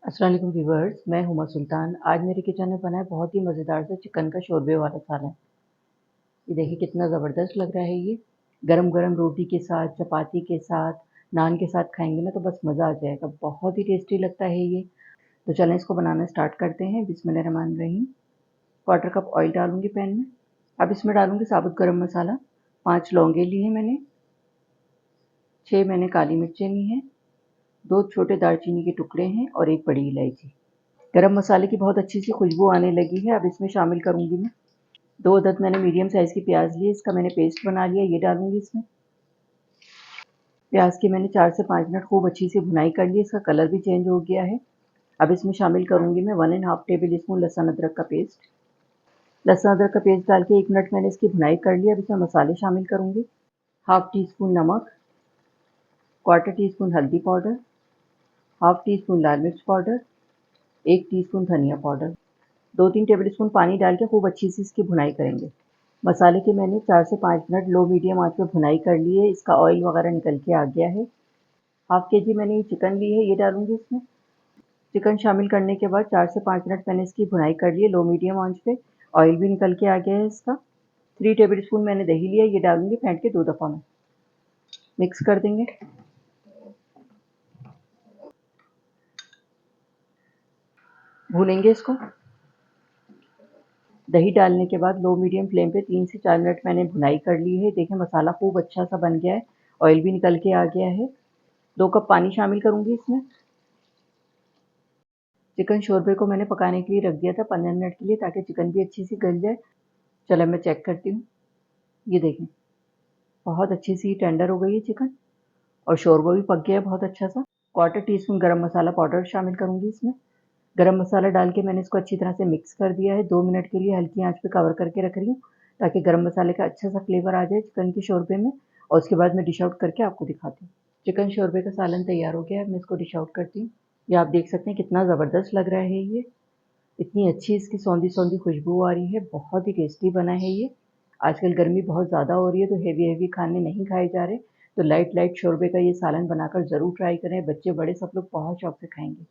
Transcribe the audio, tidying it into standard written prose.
अस्सलाम वालेकुम व्यूअर्स, मैं हुमा सुल्तान। आज मेरे किचन में बना है बहुत ही मज़ेदार सा चिकन का शोरबे वाला सालन। ये देखिए कितना ज़बरदस्त लग रहा है ये। गरम गरम रोटी के साथ, चपाती के साथ, नान के साथ खाएंगे ना तो बस मज़ा आ जाएगा। बहुत ही टेस्टी लगता है ये। तो चलें इसको बनाना स्टार्ट करते हैं। बिस्मिल्लाहिर्रहमानिर्रहीम। क्वार्टर कप ऑयल डालूंगी पैन में। अब इसमें डालूंगी साबुत गरम मसाला। 5 लौंगे ली हैं मैंने, 6 मैंने काली मिर्चें ली हैं, 2 छोटे दालचीनी के टुकड़े हैं और 1 बड़ी इलायची। गरम मसाले की बहुत अच्छी सी खुशबू आने लगी है। अब इसमें शामिल करूंगी मैं 2 अदद मैंने मीडियम साइज़ की प्याज ली, इसका मैंने पेस्ट बना लिया, ये डालूंगी इसमें। प्याज की मैंने 4 से 5 मिनट खूब अच्छी सी भुनाई कर ली, इसका कलर भी चेंज हो गया है। अब इसमें शामिल करूंगी मैं 1 1/2 टेबल स्पून लहसुन अदरक का पेस्ट। लहसुन अदरक का पेस्ट डाल के 1 मिनट मैंने इसकी भुनाई कर ली। अब इसमें मसाले शामिल करूंगी। हाफ टी स्पून नमक, क्वार्टर टी स्पून हल्दी पाउडर, हाफ टी स्पून लाल मिर्च पाउडर, 1 टीस्पून धनिया पाउडर। 2-3 टेबल स्पून पानी डाल के खूब अच्छी सी इसकी भुनाई करेंगे। मसाले की मैंने 4 से 5 मिनट लो मीडियम आंच पे भुनाई कर ली है, इसका ऑयल वगैरह निकल के आ गया है। हाफ के जी मैंने ये चिकन ली है, ये डालूंगी इसमें। चिकन शामिल करने के बाद 4 से 5 मिनट मैंने इसकी भुनाई कर ली है लो मीडियम आंच पे। ऑयल भी निकल के आ गया है इसका। 3 टेबल स्पून मैंने दही लिया, ये डालूंगी फेंट के 2 दफ़ा में। मिक्स कर देंगे। भूनेंगे इसको। दही डालने के बाद लो मीडियम फ्लेम पे 3 से 4 मिनट मैंने भुनाई कर ली है। देखिए मसाला खूब अच्छा सा बन गया है, ऑयल भी निकल के आ गया है। 2 कप पानी शामिल करूंगी इसमें। चिकन शोरबे को मैंने पकाने के लिए रख दिया था 15 मिनट के लिए, ताकि चिकन भी अच्छी सी गल जाए। चलो मैं चेक करती हूँ। ये देखें बहुत अच्छी सी टेंडर हो गई है चिकन, और शोरबा भी पक गया है बहुत अच्छा सा। क्वार्टर टी स्पून गरम मसाला पाउडर शामिल करूंगी इसमें। गरम मसाला डाल के मैंने इसको अच्छी तरह से मिक्स कर दिया है। 2 मिनट के लिए हल्की आंच पे कवर करके रख रही हूँ, ताकि गरम मसाले का अच्छा सा फ्लेवर आ जाए चिकन के शोरबे में। और उसके बाद मैं डिश आउट करके आपको दिखाती हूँ। चिकन शोरबे का सालन तैयार हो गया है, मैं इसको डिश आउट करती हूँ। ये आप देख सकते हैं कितना ज़बरदस्त लग रहा है ये। इतनी अच्छी इसकी सौंधी-सौंधी खुशबू आ रही है, बहुत ही टेस्टी बना है ये। आजकल गर्मी बहुत ज़्यादा हो रही है, तो हेवी-हेवी खाने नहीं खाए जा रहे, तो लाइट-लाइट शोरबे का ये सालन बनाकर ज़रूर ट्राई करें। बच्चे बड़े सब लोग बहुत शौक से खाएँगे।